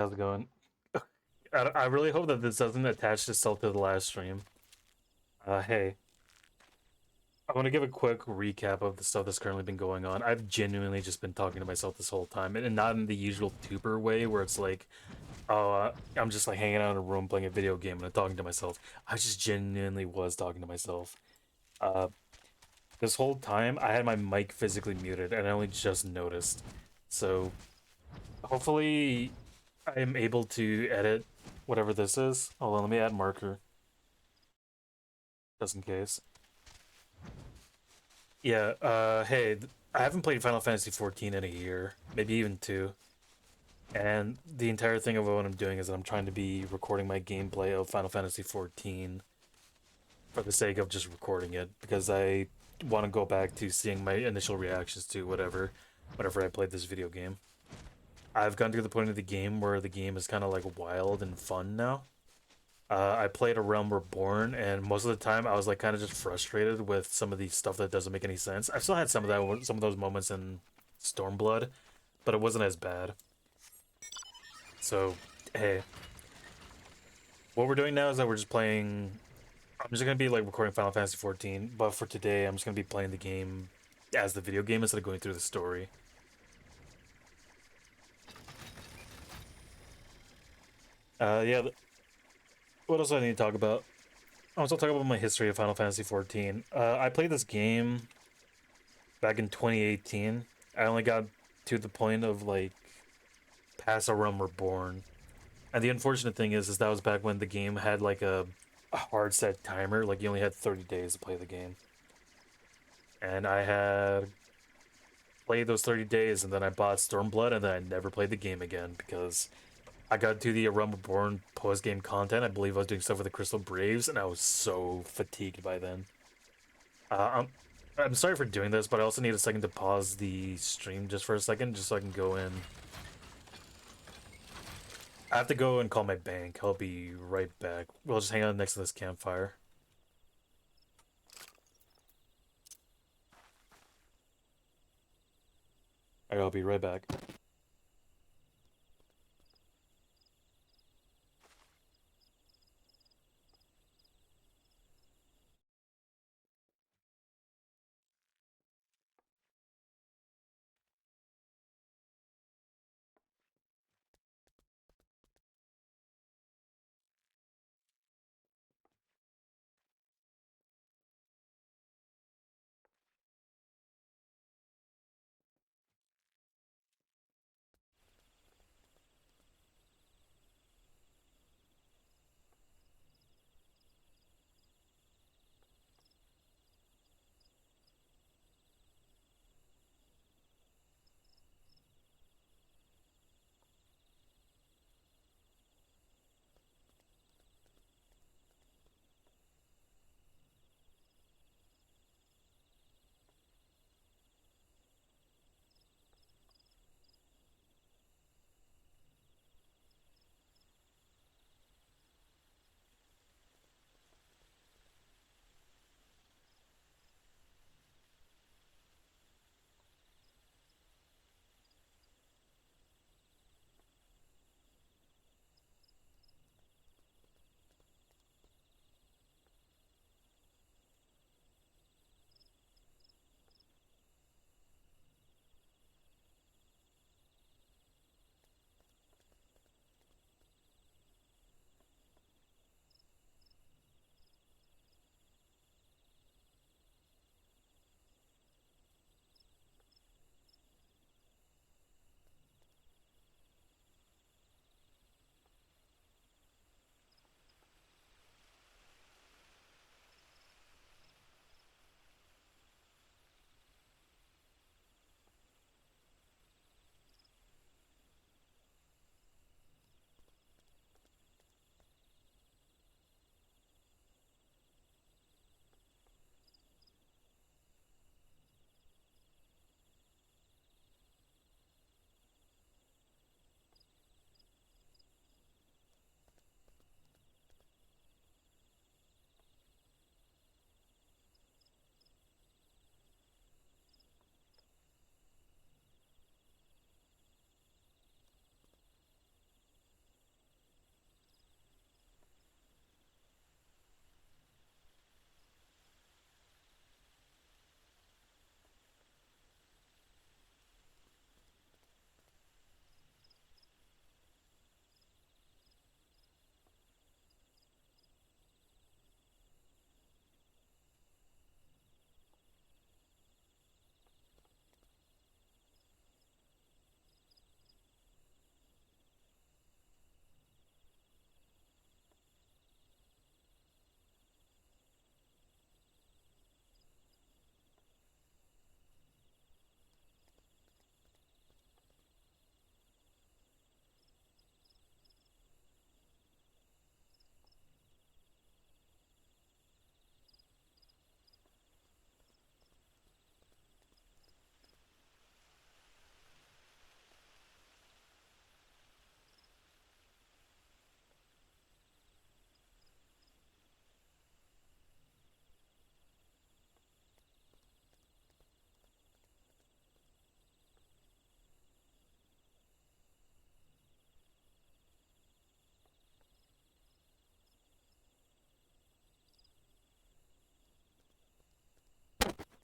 How's it going? I really hope that this doesn't attach itself to the last stream. Hey, I want to give a quick recap of the stuff that's currently been going on. I've genuinely just been talking to myself this whole time, and not in the usual tuber way where it's like, oh, I'm just like hanging out in a room playing a video game and I'm talking to myself. I just genuinely was talking to myself. Uh, this whole time I had my mic physically muted, and I only just noticed. So hopefully, I am able to edit whatever this is. Hold on, let me add marker just in case. Yeah, hey, I haven't played Final Fantasy 14 in a year, maybe even two. And the entire thing of what I'm doing is that I'm trying to be recording my gameplay of Final Fantasy 14 for the sake of just recording it because I want to go back to seeing my initial reactions to whenever I played this video game. I've gotten to the point of the game where the game is kind of like wild and fun now. I played A Realm Reborn, and most of the time I was like kind of just frustrated with some of the stuff that doesn't make any sense. I still had some of those moments in Stormblood, but it wasn't as bad. So, hey, what we're doing now is that we're just playing. I'm just gonna be like recording Final Fantasy 14, but for today I'm just gonna be playing the game as the video game instead of going through the story. Yeah. What else do I need to talk about? I was also talk about my history of Final Fantasy 14. I played this game back in 2018. I only got to the point of like past A Realm Reborn. And the unfortunate thing is that was back when the game had like a hard set timer. Like you only had 30 days to play the game. And I had played those 30 days and then I bought Stormblood and then I never played the game again because I got to the A Realm Reborn post game content. I believe I was doing stuff with the Crystal Braves and I was so fatigued by then. Uh, I'm, I'm sorry for doing this, but I also need a second to pause the stream just for a second, just so I can go in. I have to go and call my bank. I'll be right back. We'll just hang out next to this campfire. Alright, I'll be right back.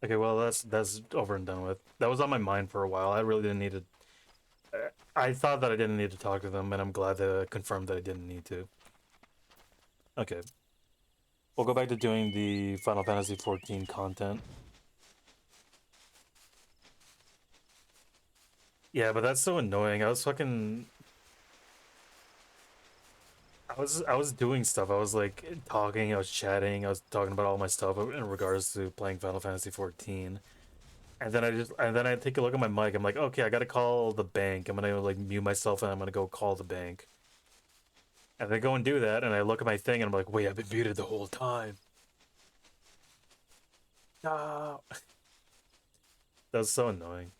Okay, well that's over and done with. That was on my mind for a while. I really didn't need to. I thought that I didn't need to talk to them, and I'm glad to confirm that I didn't need to. Okay, we'll go back to doing the Final Fantasy 14 content. Yeah, but that's so annoying. I was fucking. I was doing stuff. I was like talking. I was chatting. I was talking about all my stuff in regards to playing Final Fantasy 14. And then I take a look at my mic. I'm like, okay, I gotta call the bank. I'm gonna like mute myself and I'm gonna go call the bank. And I go and do that, and I look at my thing and I'm like, wait, I've been muted the whole time. No. That was so annoying.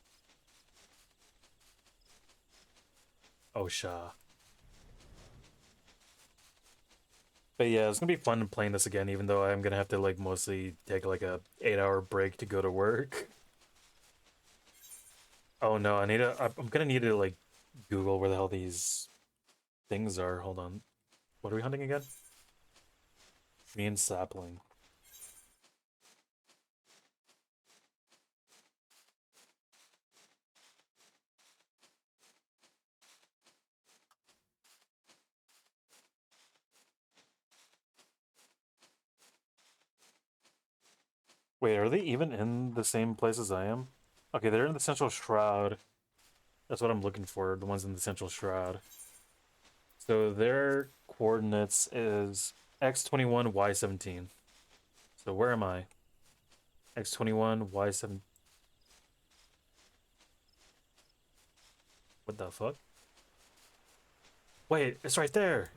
Oh, Sha. But yeah, it's gonna be fun playing this again, even though I'm gonna have to like mostly take like a 8-hour break to go to work. Oh no, I'm gonna need to like Google where the hell these things are. Hold on. What are we hunting again? Me and sapling. Wait, are they even in the same place as I am? Okay, they're in the central shroud. That's what I'm looking for, the ones in the central shroud. So their coordinates is x21, y17. So where am I? x21, y7. What the fuck? Wait, it's right there.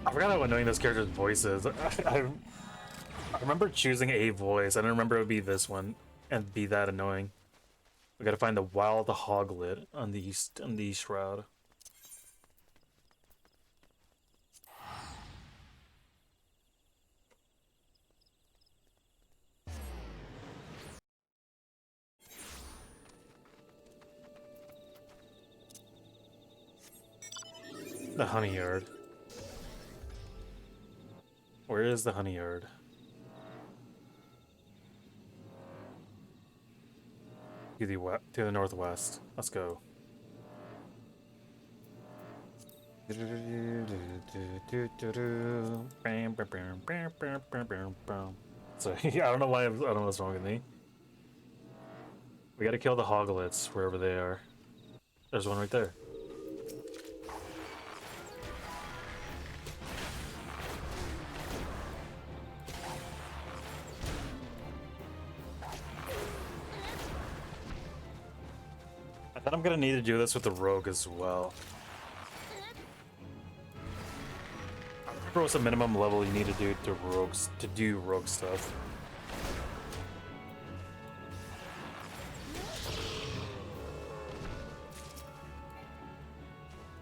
I forgot how annoying this character's voice is. I remember choosing a voice. I don't remember it would be this one and be that annoying. We gotta find the wild hoglet on the shroud. The honey yard. Where is the honey yard? To the northwest. Let's go. So I don't know why I don't know what's wrong with me. We gotta kill the hoglets wherever they are. There's one right there. I thought I'm gonna need to do this with the rogue as well. I don't remember what's the minimum level you need to do to do rogue stuff.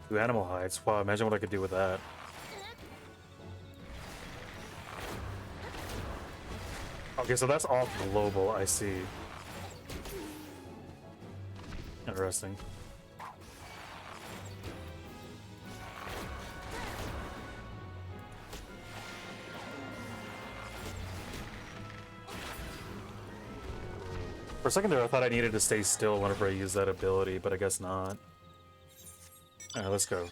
Do animal hides. Wow, imagine what I could do with that. Okay, so that's all global, I see. Interesting. For a second there, I thought I needed to stay still whenever I use that ability, but I guess not. Alright, let's go.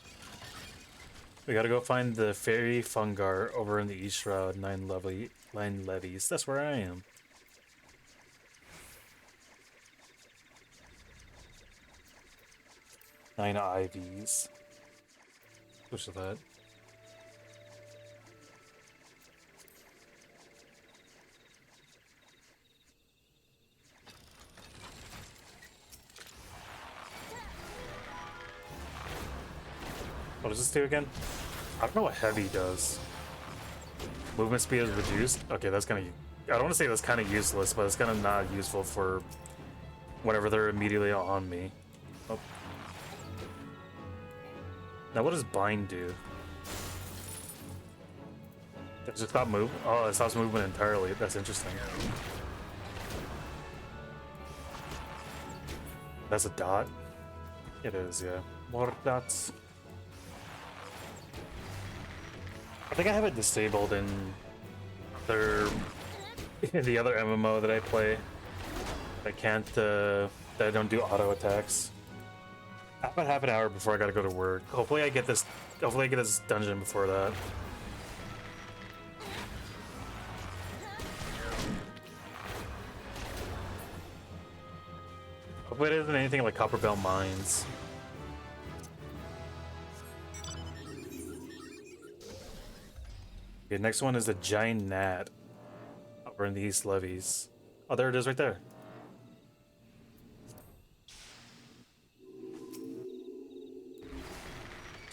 We gotta go find the fairy fungar over in the East Shroud, 9 levies. That's where I am. Nine ivies. Which is that? What does this do again? I don't know what heavy does. Movement speed is reduced? Okay, that's kind of... I don't want to say that's kind of useless, but it's kind of not useful for whenever they're immediately on me. Oh. Now what does bind do? Does it stop move? Oh, it stops movement entirely. That's interesting. That's a dot. It is, yeah. Mortats. I think I have it disabled in other in the other MMO that I play. I can't that I don't do auto attacks. I have about half an hour before I gotta go to work. Hopefully I get this dungeon before that. Hopefully it isn't anything like Copperbell Mines. Okay, next one is a giant gnat over in the East Levies. Oh, there it is right there.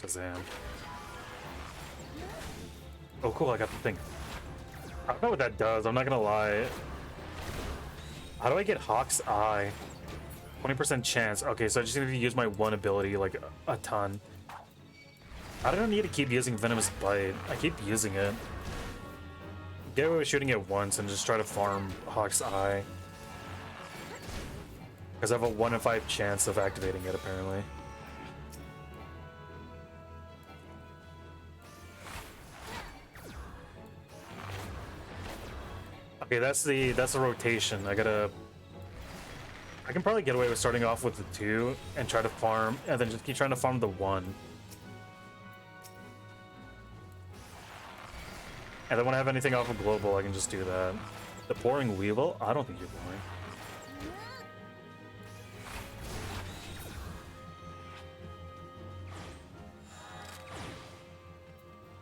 Shazam. Oh, cool, I got the thing. I don't know what that does, I'm not gonna lie. How do I get Hawk's Eye? 20% chance. Okay, so I just need to use my one ability like a ton. I don't need to keep using Venomous Bite. I keep using it. Get away with shooting it once and just try to farm Hawk's Eye. Because I have a 1 in 5 chance of activating it, apparently. Okay, that's the rotation. I can probably get away with starting off with the 2 and try to farm, and then just keep trying to farm the 1. And then when I have anything off of global, I can just do that. The Pouring Weevil? I don't think you're boring.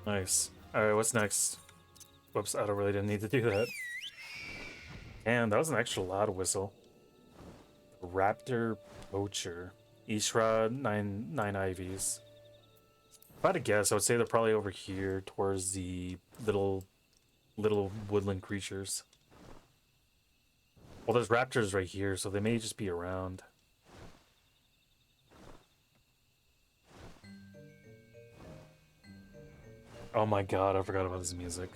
Nice. Alright, what's next? Whoops, I don't really didn't need to do that. And that was an extra loud whistle. Raptor Poacher. Ishra, 9 IVs. If I had to guess, I would say they're probably over here towards the little woodland creatures. Well, there's raptors right here, so they may just be around. Oh my god, I forgot about this music.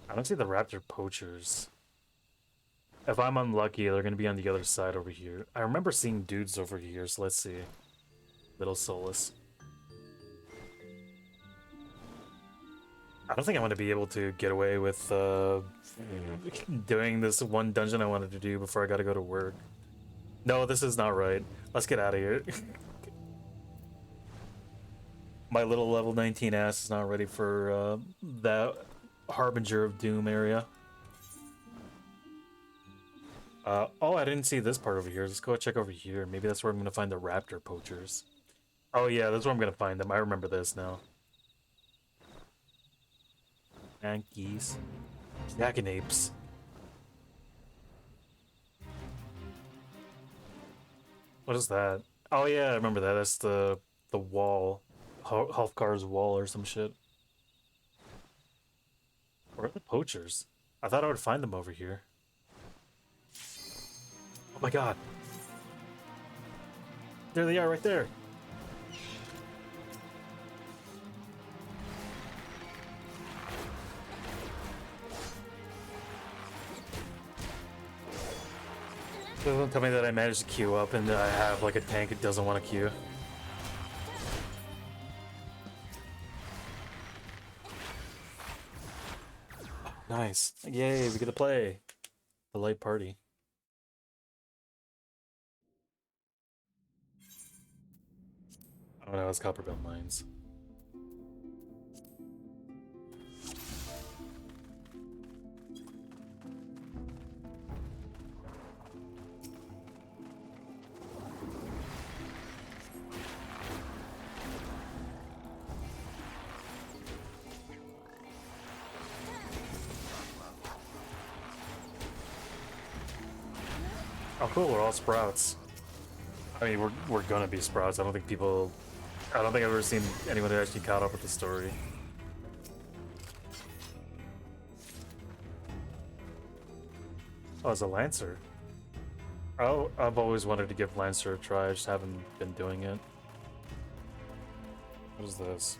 I don't see the raptor poachers. If I'm unlucky, they're gonna be on the other side over here. I remember seeing dudes over here, so let's see. Little Solus. I don't think I'm gonna be able to get away with doing this one dungeon I wanted to do before I gotta go to work. No, this is not right. Let's get out of here. My little level 19 ass is not ready for that Harbinger of Doom area. Oh, I didn't see this part over here. Let's go check over here. Maybe that's where I'm gonna find the raptor poachers. Oh yeah, that's where I'm gonna find them. I remember this now. Yankees. Yaganapes. What is that? Oh yeah, I remember that. That's the wall. Halfgar's wall or some shit. Where are the poachers? I thought I would find them over here. Oh my god. There they are right there. Don't tell me that I managed to queue up and I have like a tank that doesn't want to queue. Nice. Yay, we get to play. The light party. Oh no, it's Copperbell Mines. Oh cool, we're all sprouts. I mean, we're gonna be sprouts. I don't think I've ever seen anyone who actually caught up with the story. Oh, it's a Lancer. Oh, I've always wanted to give Lancer a try, I just haven't been doing it. What is this?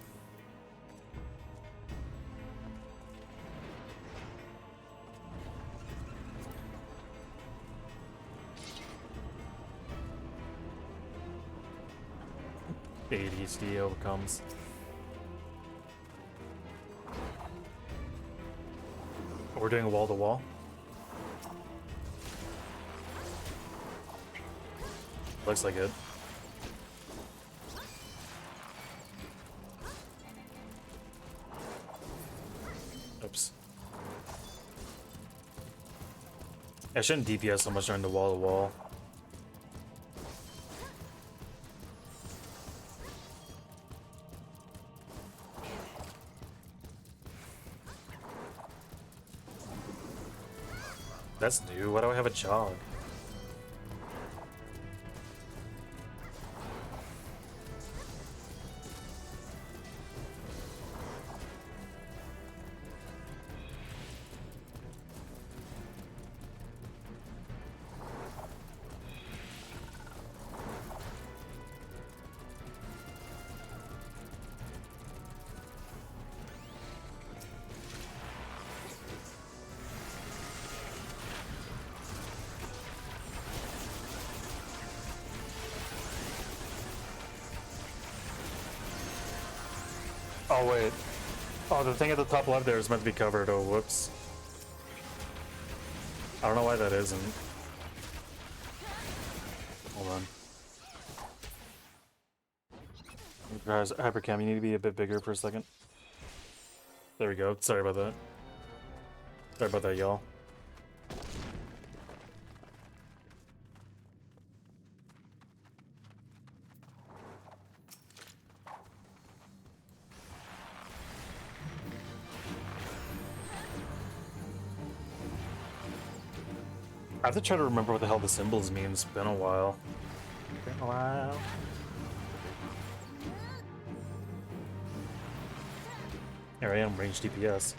HD overcomes. We're doing a wall to wall. Looks like it. Oops. I shouldn't DPS so much during the wall to wall. That's new. Why do I have a jog? Oh wait. Oh, the thing at the top left there is meant to be covered. Oh, whoops. I don't know why that isn't. Hold on. Guys, Hypercam, you need to be a bit bigger for a second. There we go. Sorry about that. Sorry about that, y'all. I have to try to remember what the hell the symbols mean. It's been a while. Been a while. Here I am, range DPS.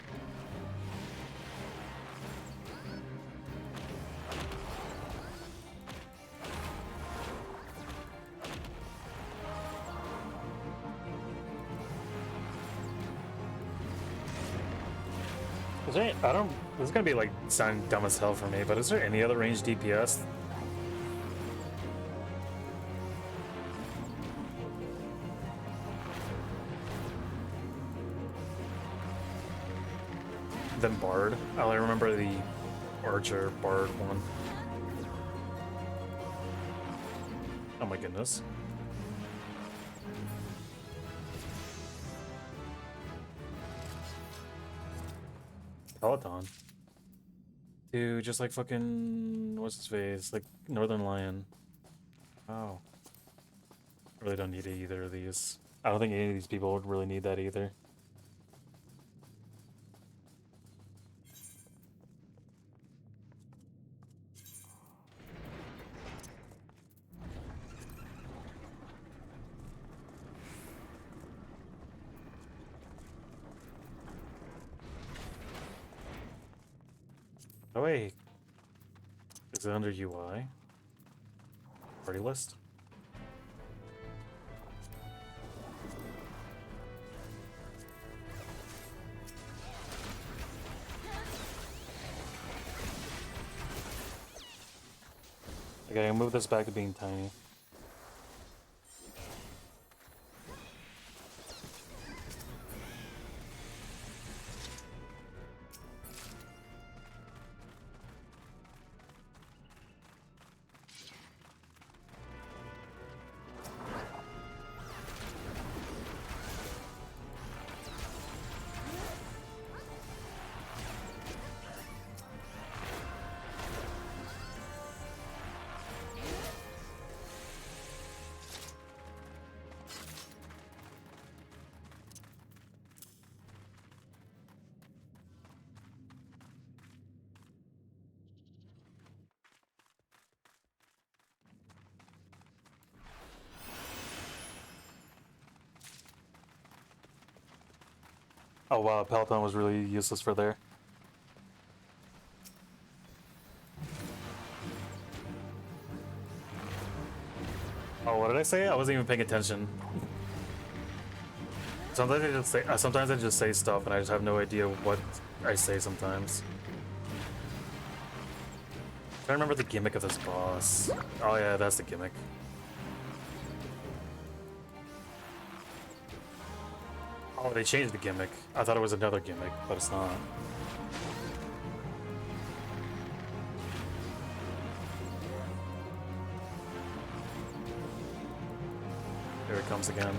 Is there any, I don't. This is gonna be like sounding dumb as hell for me, but is there any other range DPS? Than Bard? I only remember the Archer Bard one. Oh my goodness. Peloton. Dude, just like fucking... what's his face? Like Northern Lion. Oh. Really don't need either of these. I don't think any of these people would really need that either. Oh wait. Is it under UI? Party list? Okay, I'll move this back to being tiny. Oh wow, Peloton was really useless for there. Oh, what did I say? I wasn't even paying attention. Sometimes I just say stuff and I just have no idea what I say sometimes. I'm trying to remember the gimmick of this boss. Oh yeah, that's the gimmick. Oh, they changed the gimmick. I thought it was another gimmick, but it's not. Here it comes again.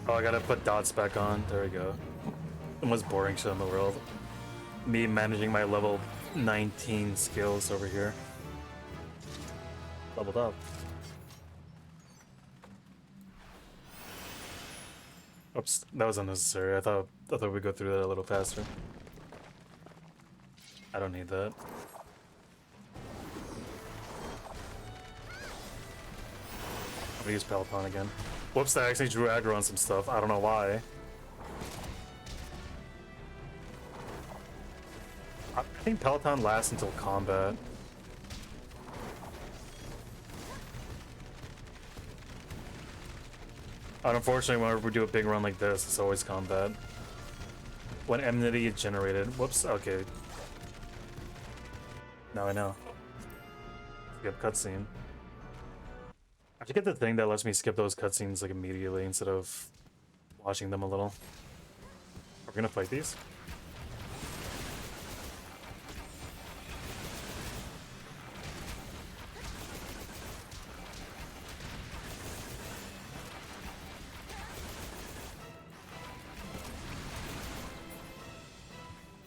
Oh, I gotta put dots back on. There we go. The most boring shit in the world. Me managing my level 19 skills over here. Leveled up. Oops, that was unnecessary. I thought we'd go through that a little faster. I don't need that. I'm gonna use Peloton again. Whoops, I actually drew aggro on some stuff. I don't know why. I think Peloton lasts until combat. And unfortunately, whenever we do a big run like this, it's always combat. When enmity is generated. Whoops, okay. Now I know. Skip cutscene. I should get the thing that lets me skip those cutscenes like immediately instead of watching them a little. Are we gonna fight these?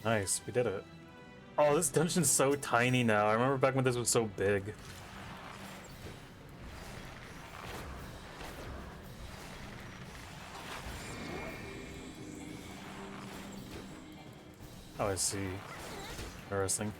Nice, we did it. Oh, this dungeon's so tiny now. I remember back when this was so big. Oh, I see. Interesting.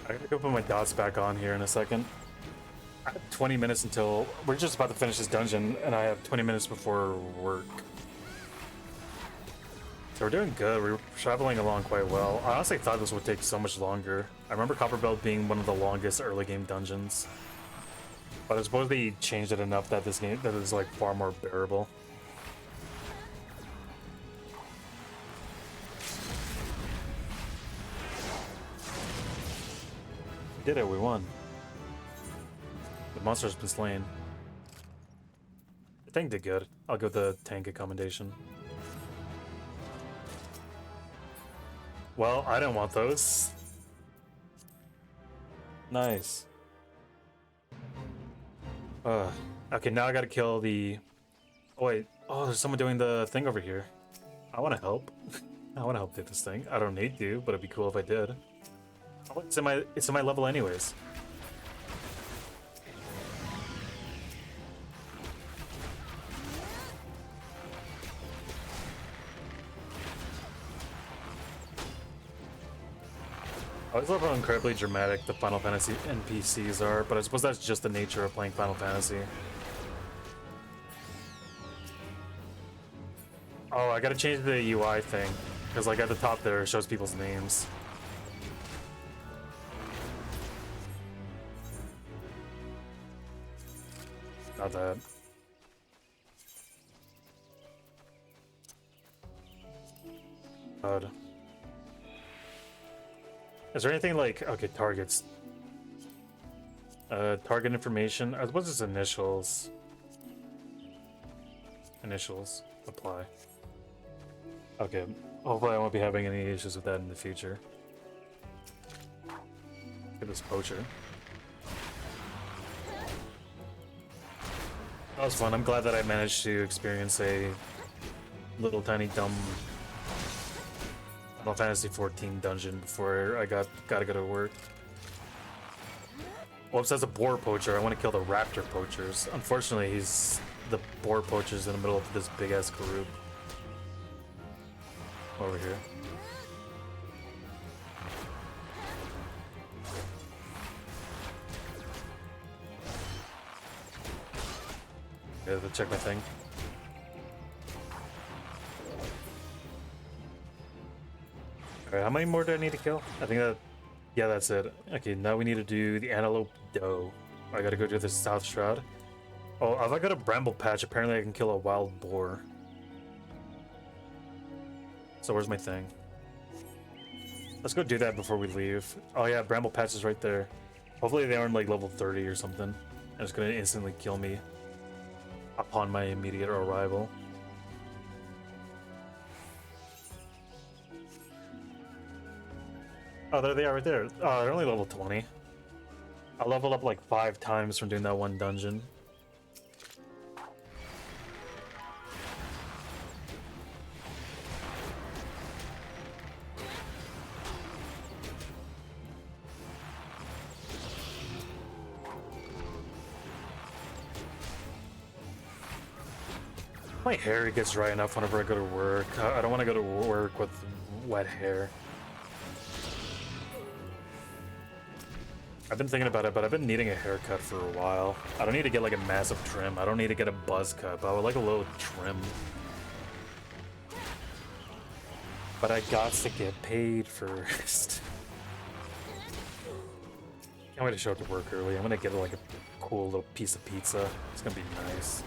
I gotta go put my dots back on here in a second. I have 20 minutes until... We're just about to finish this dungeon, and I have 20 minutes before work. So we're doing good. We're traveling along quite well. I honestly thought this would take so much longer. I remember Copperbelt being one of the longest early game dungeons. But I suppose they changed it enough that this game that is like far more bearable. We did it, we won. The monster's been slain. The tank did good. I'll give the tank a commendation. Well, I didn't want those. Nice. Okay, now I gotta kill the... Oh, wait. Oh, there's someone doing the thing over here. I want to help. I want to help do this thing. I don't need to, but it'd be cool if I did. Oh, it's in my level anyways. I always love how incredibly dramatic the Final Fantasy NPCs are, but I suppose that's just the nature of playing Final Fantasy. Oh, I gotta change the UI thing, because like at the top there it shows people's names. Not that. God. Is there anything like, okay, targets. Target information. I suppose it's initials. Initials. Apply. Okay. Hopefully I won't be having any issues with that in the future. Look at this poacher. That was fun. I'm glad that I managed to experience a little tiny dumb Final Fantasy 14 dungeon before I gotta go to work. Whoops, that's a boar poacher. I want to kill the raptor poachers. Unfortunately, he's the boar poachers in the middle of this big ass Karoo. Over here. Let's check my thing. Alright, how many more do I need to kill? I think that... Yeah, that's it. Okay, now we need to do the antelope doe. I gotta go to the South Shroud. Oh, if I got a bramble patch, apparently I can kill a wild boar. So where's my thing? Let's go do that before we leave. Oh yeah, bramble patch is right there. Hopefully they aren't like level 30 or something. And it's gonna instantly kill me upon my immediate arrival. Oh, there they are right there. Oh, they're only level 20. I leveled up like 5 times from doing that one dungeon. My hair gets dry enough whenever I go to work. I don't want to go to work with wet hair. I've been thinking about it, but I've been needing a haircut for a while. I don't need to get like a massive trim. I don't need to get a buzz cut, but I would like a little trim. But I got to get paid first. Can't wait to show up to work early. I'm gonna get like a cool little piece of pizza. It's gonna be nice.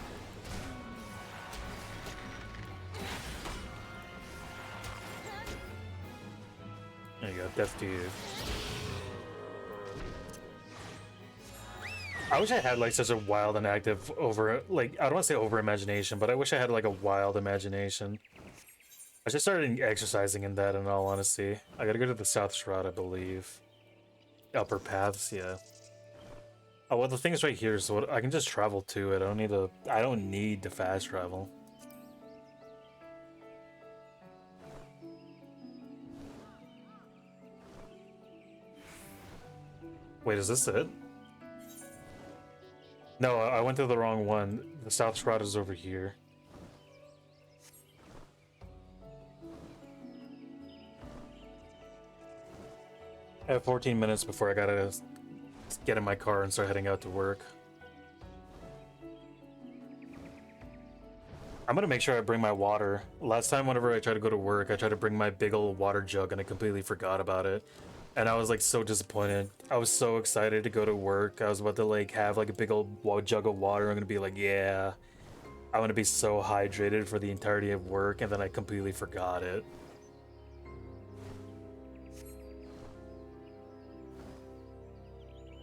There you go, death to you. I wish I had like such a wild and active like, I don't want to say over imagination, but I wish I had like a wild imagination. I just started exercising in that, in all honesty. I gotta go to the South Shroud, I believe. Upper paths, yeah. Oh, well, the thing's right here, so I can just travel to it. I don't need to fast travel. Wait, is this it? No, I went to the wrong one. The South Shroud is over here. I have 14 minutes before I gotta get in my car and start heading out to work. I'm gonna make sure I bring my water. Last time, whenever I tried to go to work, I tried to bring my big old water jug and I completely forgot about it. And I was like so disappointed. I was so excited to go to work. I was about to like have like a big old jug of water. I'm gonna be like, yeah, I'm gonna be so hydrated for the entirety of work, and then I completely forgot it.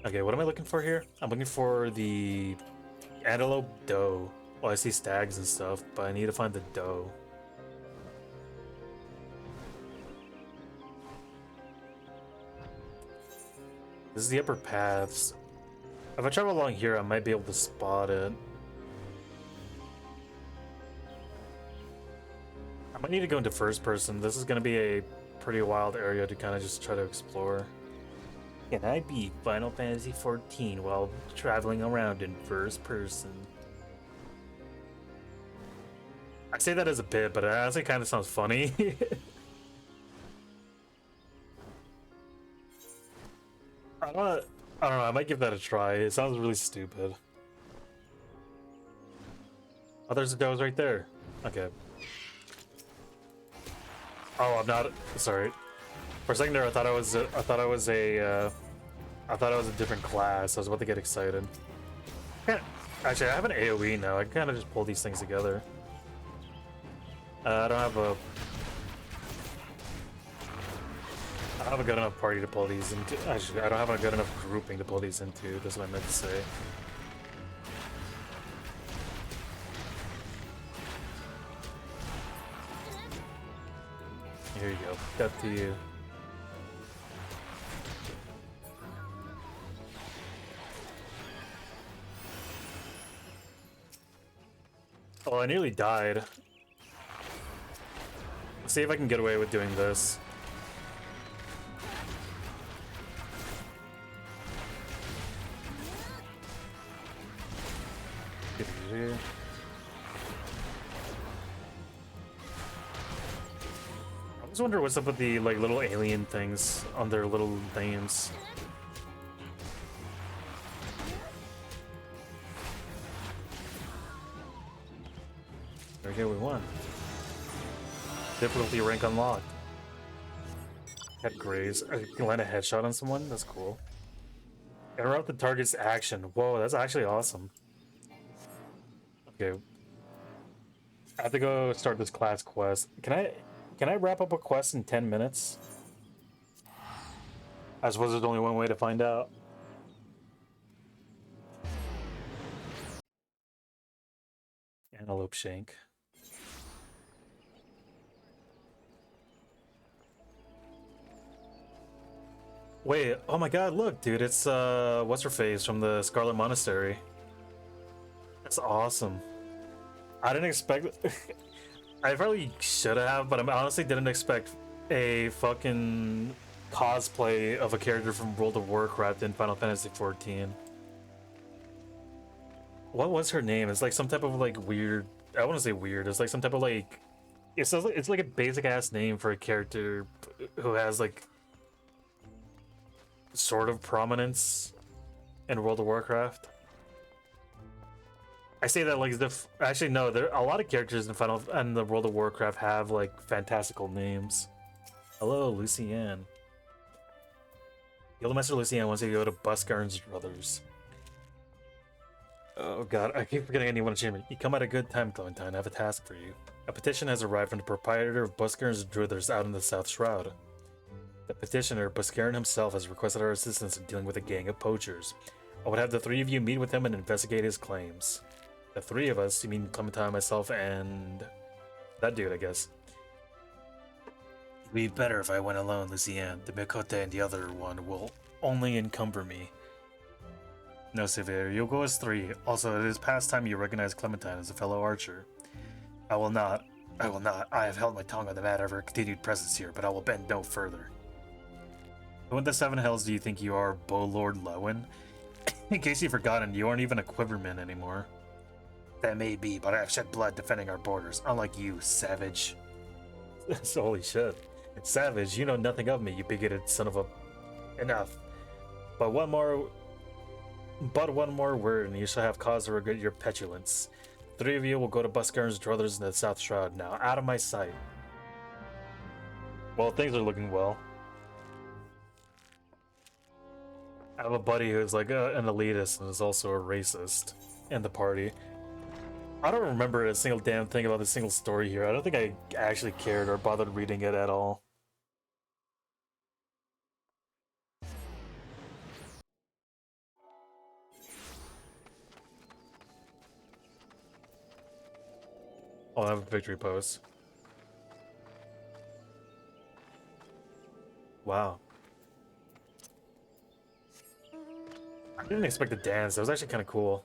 Okay, what am I looking for here? I'm looking for the antelope doe. Well, I see stags and stuff, but I need to find the doe. This is the upper paths. If I travel along here, I might be able to spot it. I might need to go into first person. This is going to be a pretty wild area to kind of just try to explore. Can I beat Final Fantasy XIV while traveling around in first person? I say that as a bit, but it actually kind of sounds funny. I don't know, I might give that a try. It sounds really stupid. Oh, there's a does right there. Okay. Oh, I'm not. Sorry. For a second there, I thought I was a different class. I was about to get excited. Actually, I have an AoE now. I can kind of just pull these things together. I don't have a good enough party to pull these into. Actually, I don't have a good enough grouping to pull these into. That's what I meant to say. Here you go. Death to you. Oh, I nearly died. Let's see if I can get away with doing this. I always wonder what's up with the like little alien things on their little names. There we go, we won. Difficulty rank unlocked. Head graze. I can land a headshot on someone? That's cool. Interrupt the target's action. Whoa, that's actually awesome. Okay. I have to go start this class quest. Can I wrap up a quest in 10 minutes? I suppose there's only one way to find out. Antelope shank. Wait, oh my god, look, dude, it's what's her face from the Scarlet Monastery. That's awesome. I didn't expect I probably should have, but I honestly didn't expect a fucking cosplay of a character from World of Warcraft in Final Fantasy 14. What was her name? It's like some type of like weird. I want to say weird. It's like some type of like. It's like a basic ass name for a character who has like sort of prominence in World of Warcraft. I say that like actually no, there a lot of characters in Final and the World of Warcraft have like fantastical names. Hello, Lucienne. Guildmaster Lucienne wants you to go to Buskarn's Brothers. Oh god, I keep forgetting anyone achievement. You come at a good time, Clementine. I have a task for you. A petition has arrived from the proprietor of Buskarn's Druthers out in the South Shroud. The petitioner, Buskarn himself, has requested our assistance in dealing with a gang of poachers. I would have the three of you meet with him and investigate his claims. The three of us, you mean Clementine, myself, and that dude, I guess. It'd be better if I went alone, Lucienne. The Mikote and the other one will only encumber me. No, Sylvia, you'll go as three. Also, it is past time you recognize Clementine as a fellow archer. I will not. I will not. I have held my tongue on the matter of her continued presence here, but I will bend no further. Who in the Seven Hells do you think you are, Lord Lowen? In case you've forgotten, you aren't even a quiverman anymore. That may be, but I have shed blood defending our borders, unlike you, savage. Holy shit. Savage, you know nothing of me, you bigoted son of a... Enough. But one more word, and you shall have cause to regret your petulance. The three of you will go to Buskarn's Druthers in the South Shroud now, out of my sight. Well, things are looking well. I have a buddy who's like an elitist and is also a racist in the party. I don't remember a single damn thing about the single story here. I don't think I actually cared or bothered reading it at all. Oh, I have a victory pose. Wow. I didn't expect to dance. That was actually kind of cool.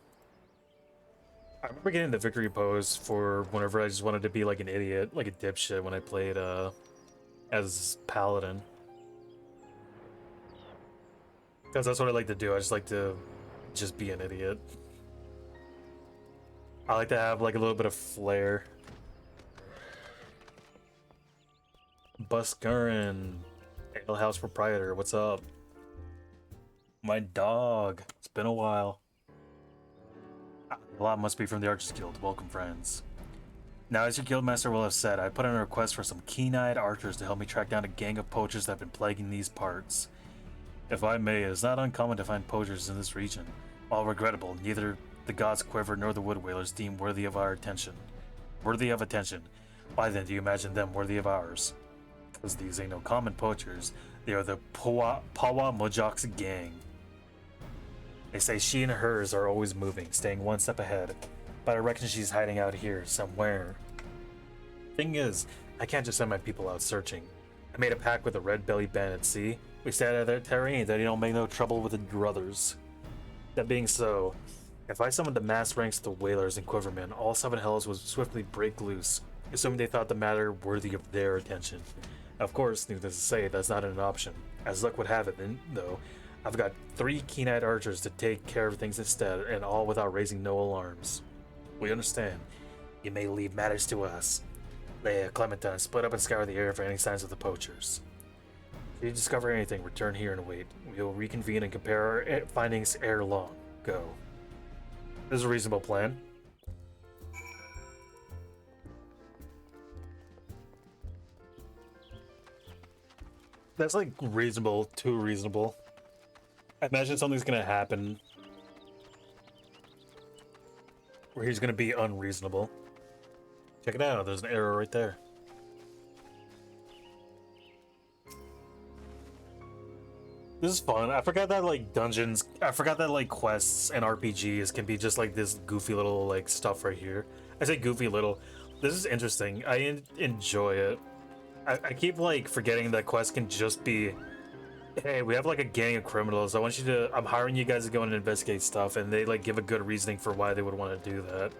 I remember getting the victory pose for whenever I just wanted to be like an idiot, like a dipshit when I played as Paladin. Because that's what I like to do. I just like to just be an idiot. I like to have like a little bit of flair. Buskarn, Ale House proprietor, what's up? My dog. It's been a while. A lot must be from the Archers Guild. Welcome, friends. Now, as your guildmaster will have said, I put in a request for some keen-eyed archers to help me track down a gang of poachers that have been plaguing these parts. If I may, it is not uncommon to find poachers in this region. While regrettable, neither the God's Quiver nor the Wood Whalers deem worthy of our attention. Worthy of attention. Why then do you imagine them worthy of ours? Because these ain't no common poachers. They are the Pawa Mojak's gang. They say she and hers are always moving, staying one step ahead. But I reckon she's hiding out here, somewhere. Thing is, I can't just send my people out searching. I made a pact with the red-bellied bandits, see? We stay out of their terrain that they don't make no trouble with the druthers. That being so, if I summoned the mass ranks of the Whalers and Quivermen, all Seven Hells would swiftly break loose, assuming they thought the matter worthy of their attention. Of course, needless to say, that's not an option. As luck would have it, though, I've got 3 keen-eyed archers to take care of things instead, and all without raising no alarms. We understand. You may leave matters to us. Leia, Clementine, split up and scour the area for any signs of the poachers. If you discover anything, return here and wait. We will reconvene and compare our findings ere long. Go. This is a reasonable plan. That's like reasonable, too reasonable. I imagine something's gonna happen where he's gonna be unreasonable. Check it out, there's an arrow right there. This is fun. I forgot that like dungeons, I forgot that like quests and RPGs can be just like this goofy little like stuff right here. I say goofy little. This is interesting. I enjoy it. I keep like forgetting that quests can just be, hey, we have like a gang of criminals. I want you to, I'm hiring you guys to go and investigate stuff, and they like give a good reasoning for why they would want to do that.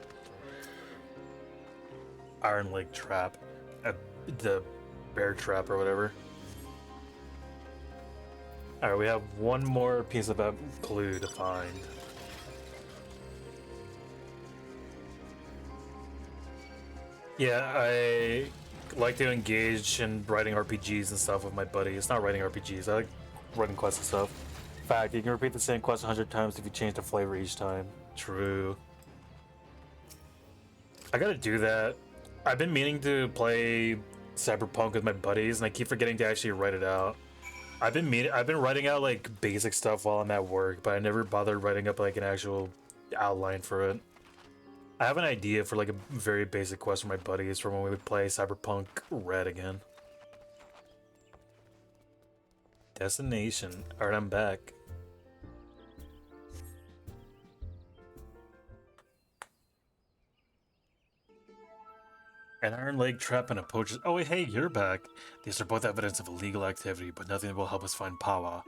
Iron Lake Trap, the bear trap or whatever. All right, we have one more piece of a clue to find. Yeah, I like to engage in writing RPGs and stuff with my buddy. It's not writing RPGs. I like writing quests and stuff. In fact, you can repeat the same quest 100 times if you change the flavor each time. True. I gotta do that. I've been meaning to play Cyberpunk with my buddies, and I keep forgetting to actually write it out. I've been writing out like basic stuff while I'm at work, but I never bothered writing up like an actual outline for it. I have an idea for like a very basic quest for my buddies for when we would play Cyberpunk Red again. Destination. Alright, I'm back. An iron leg trap and a poacher's. Oh, wait, hey, you're back. These are both evidence of illegal activity, but nothing that will help us find Pawa.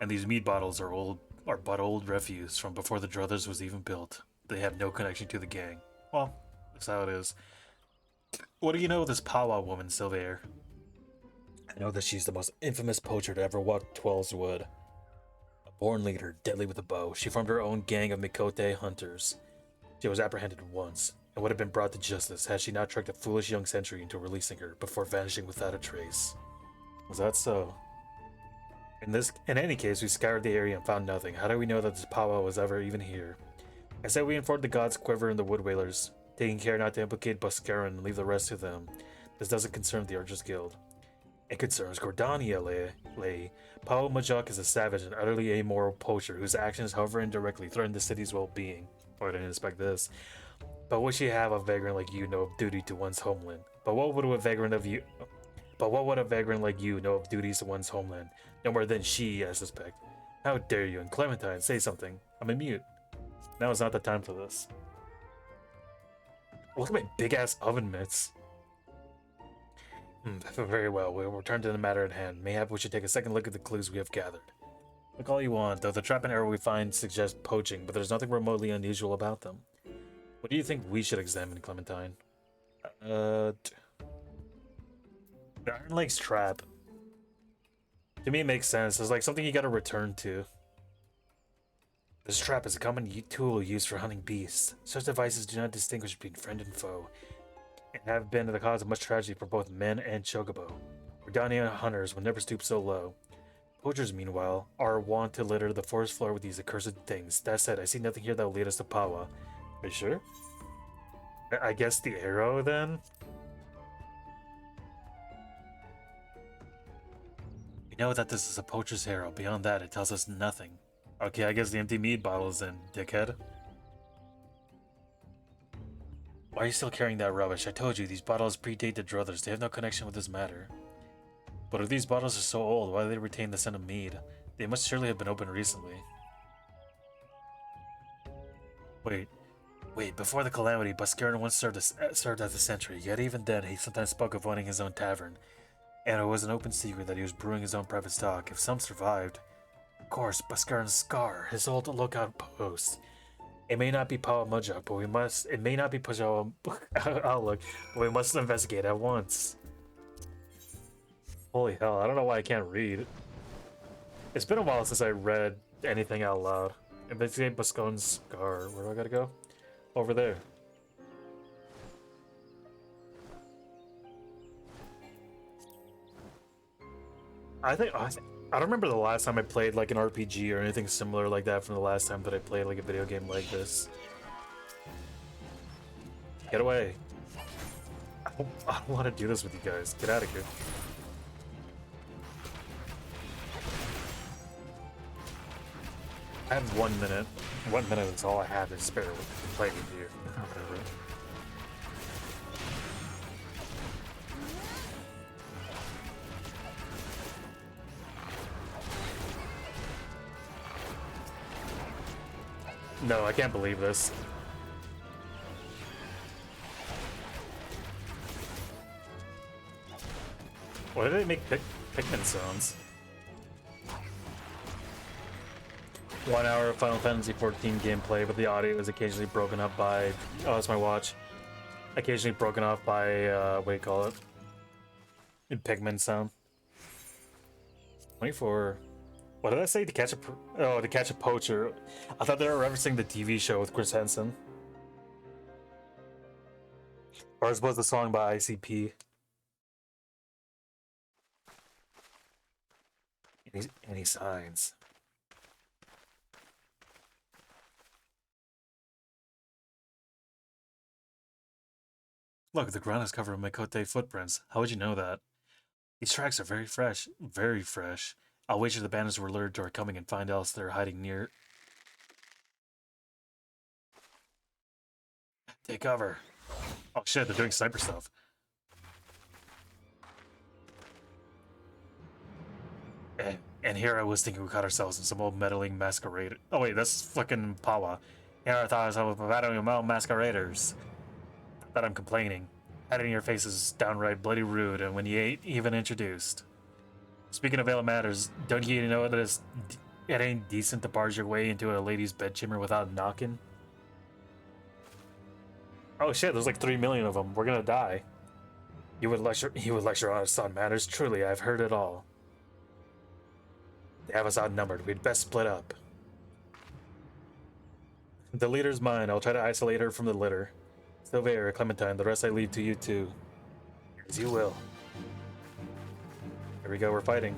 And these meat bottles are but old refuse from before the Druthers was even built. They have no connection to the gang. Well, that's how it is. What do you know of this Pawa woman, Sylvair? I know that she's the most infamous poacher to ever walk Twel's Wood. A born leader, deadly with a bow, she formed her own gang of Mikote hunters. She was apprehended once, and would have been brought to justice had she not tricked a foolish young sentry into releasing her before vanishing without a trace. Was that so? In any case, we scoured the area and found nothing. How do we know that this Pawa was ever even here? I said we informed the gods Quiver and the Wood Whalers, taking care not to implicate Buscaran and leave the rest to them. This doesn't concern the Archers Guild. It concerns Gordania, Lay. Pawa Majok is a savage and utterly amoral poacher whose actions, however indirectly, threaten the city's well-being. Oh, I didn't expect this. But would she have a vagrant like you know of duty to one's homeland? But what would a vagrant like you know of duties to one's homeland? No more than she, I suspect. How dare you? And Clementine, say something. I'm a mute. Now is not the time for this. Look at my big-ass oven mitts. Very well. We'll return to the matter at hand. Mayhap we should take a second look at the clues we have gathered. Look all you want, though the trap and arrow we find suggest poaching, but there's nothing remotely unusual about them. What do you think we should examine, Clementine? The Iron Lake's trap. To me, it makes sense. It's like something you gotta return to. This trap is a common tool used for hunting beasts. Such devices do not distinguish between friend and foe, and have been the cause of much tragedy for both men and Chocobo. Redania hunters would never stoop so low. Poachers, meanwhile, are wont to litter the forest floor with these accursed things. That said, I see nothing here that will lead us to Pawa. Are you sure? I guess the arrow, then? We know that this is a poacher's arrow. Beyond that, it tells us nothing. Okay, I guess the empty mead bottles then, dickhead. Why are you still carrying that rubbish? I told you, these bottles predate the Druthers. They have no connection with this matter. But if these bottles are so old, why do they retain the scent of mead? They must surely have been opened recently. Wait, before the calamity, Buscaran once served as a sentry, yet even then he sometimes spoke of owning his own tavern. And it was an open secret that he was brewing his own private stock. If some survived... Of course, Buscaran's scar, his old lookout post. It may not be Pawa Mujok, but we must... It may not be Pawa Outlook, but we must investigate at once. Holy hell, I don't know why I can't read. It's been a while since I read anything out loud. Investigate Buscaran's scar. Where do I gotta go? Over there. I don't remember the last time I played like an RPG or anything similar like that from the last time that I played like a video game like this. Get away. I don't want to do this with you guys. Get out of here. I have 1 minute. 1 minute is all I have to spare to play with you. Or whatever. No, I can't believe this. Why did they make Pikmin sounds? 1 hour of Final Fantasy 14 gameplay, but the audio is occasionally broken up by... Oh, that's my watch. Occasionally broken off by, what do you call it? Pikmin sound. 24... What did I say? To catch a... Oh, to catch a poacher. I thought they were referencing the TV show with Chris Henson. Or I suppose the song by ICP. Any signs? Look, the ground is covered with Mikote footprints. How would you know that? These tracks are very fresh. Very fresh. I'll wager the bandits were lured to our coming and find else they're hiding near. Take cover. Oh shit, they're doing sniper stuff. And here I was thinking we caught ourselves in some old meddling masquerade. Oh wait, that's fucking Pawa. Here I thought I was battling metal masqueraders. That I'm complaining. Hiding your face is downright bloody rude, and when you ain't even introduced. Speaking of ill matters, don't you know that it ain't decent to barge your way into a lady's bedchamber without knocking? Oh shit, there's like 3 million of them. We're gonna die. You would lecture us on matters. Truly, I've heard it all. They have us outnumbered. We'd best split up. The leader's mine. I'll try to isolate her from the litter. Sylvain, Clementine, the rest I leave to you two. As you will. Here we go, we're fighting.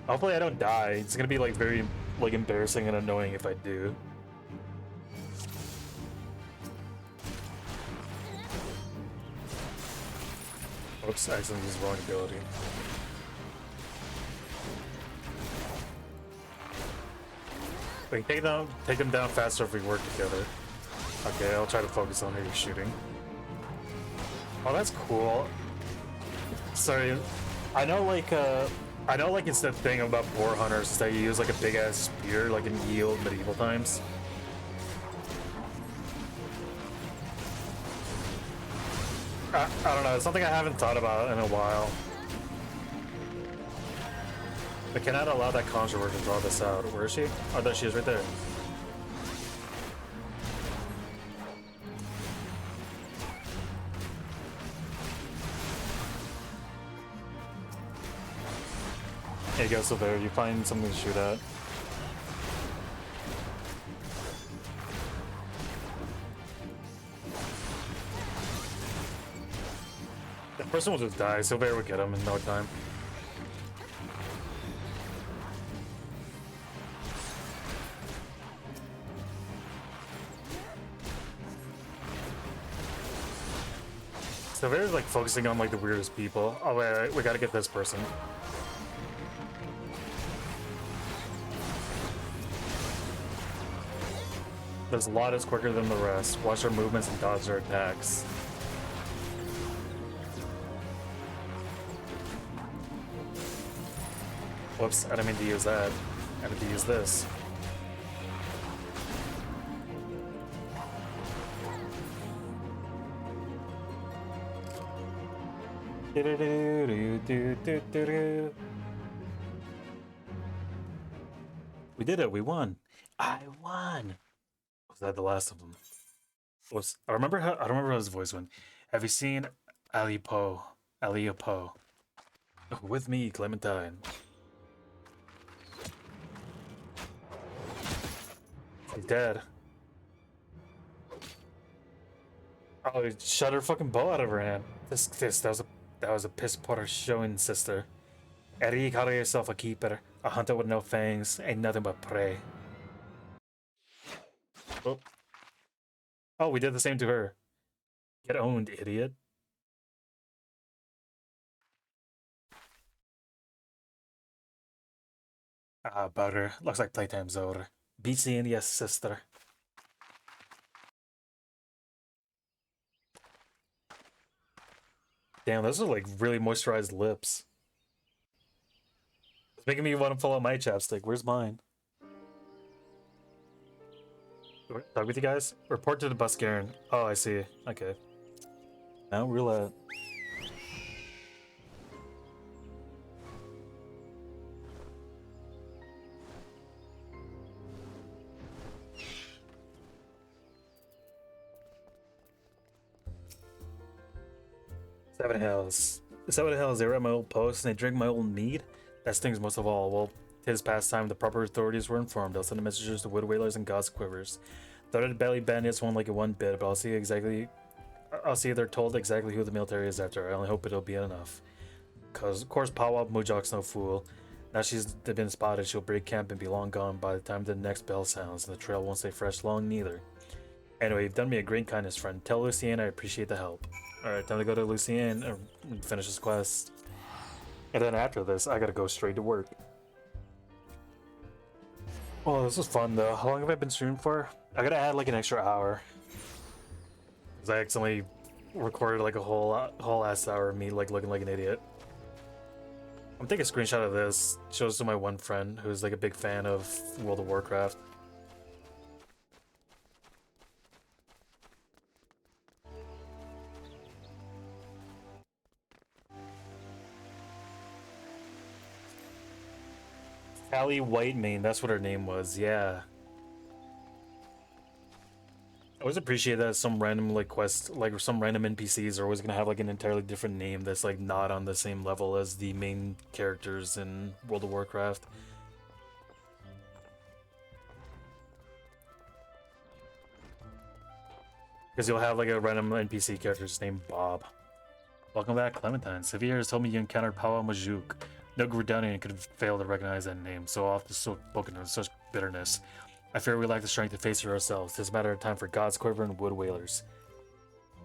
Hopefully I don't die. It's gonna be like very like embarrassing and annoying if I do. Oops, I accidentally used the wrong ability. Wait, take them down faster if we work together. Okay, I'll try to focus on who you're shooting. Oh, that's cool. Sorry, I know like it's the thing about boar hunters is that you use like a big ass spear like in ye olde medieval times. I don't know, it's something I haven't thought about in a while. I cannot allow that conjurer to draw this out. Where is she? Oh, there she is, right there. There you go, so there, you find something to shoot at. That person will just die, Sylvain will get him in no time. Sylvain's like focusing on like the weirdest people. Oh wait, we gotta get this person. This lot is quicker than the rest. Watch their movements and dodge their attacks. Whoops, I didn't mean to use that. I meant to use this. We did it, we won. I won. Was that the last of them? Was I remember how I don't remember how his voice went. Have you seen Ali Poe? With me, Clementine. She's dead. Oh, he shot her fucking bow out of her hand. That was a piss poor showing, sister. Eddie, call yourself a keeper. A hunter with no fangs ain't nothing but prey. Oh. Oh, we did the same to her. Get owned, idiot. Ah, butter. Looks like playtime's over. BC, yes, sister. Damn, those are like really moisturized lips. It's making me want to pull out my chapstick. Where's mine? Talk with you guys? Report to the Buscaron. Oh, I see. Okay. Now roulette. Seven Hells. Seven Hells, they were at my old post and they drink my old mead? That stings most of all. Well, tis past time the proper authorities were informed. I'll send the messengers to Wood Whalers and God's Quivers. Though the belly bandits won't like it one bit, but I'll see if they're told exactly who the military is after. I only hope it'll be enough. Cause of course Pawa Mujok's no fool. Now she's been spotted, she'll break camp and be long gone by the time the next bell sounds, and the trail won't stay fresh long neither. Anyway, you've done me a great kindness, friend. Tell Lucienne I appreciate the help. Alright, time to go to Lucienne and finish this quest. And then after this, I gotta go straight to work. Oh, this was fun though. How long have I been streaming for? I gotta add like an extra hour. Because I accidentally recorded like a whole ass hour of me like looking like an idiot. I'm taking a screenshot of this. Shows to my one friend who's like a big fan of World of Warcraft. Callie Whitemane, that's what her name was, yeah. I always appreciate that some random like quest, like some random NPCs are always gonna have like an entirely different name that's like not on the same level as the main characters in World of Warcraft. Because you'll have like a random NPC character just named Bob. Welcome back, Clementine. Severe has told me you encountered Pawa Majuk. No Grudanian could have failed to recognize that name, so often spoken of such bitterness. I fear we lack the strength to face her ourselves. It's a matter of time for God's Quiver and Wood Whalers.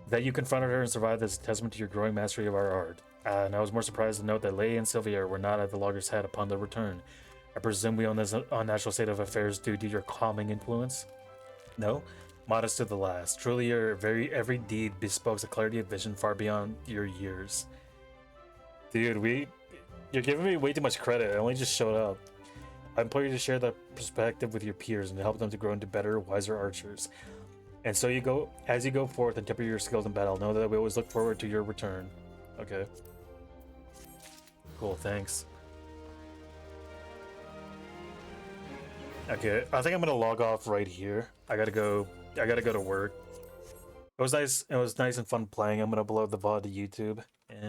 That you confronted her and survived is a testament to your growing mastery of our art. And I was more surprised to note that Lay and Sylvia were not at the logger's head upon their return. I presume we own this unnatural state of affairs due to your calming influence? No? Modest to the last. Truly your every deed bespokes a clarity of vision far beyond your years. Dude, you're giving me way too much credit. I only just showed up. I implore you to share that perspective with your peers and to help them to grow into better, wiser archers. And so as you go forth and temper your skills in battle, know that we always look forward to your return. Okay. Cool, thanks. Okay, I think I'm gonna log off right here. I gotta go to work. It was nice and fun playing. I'm gonna upload the VOD to YouTube.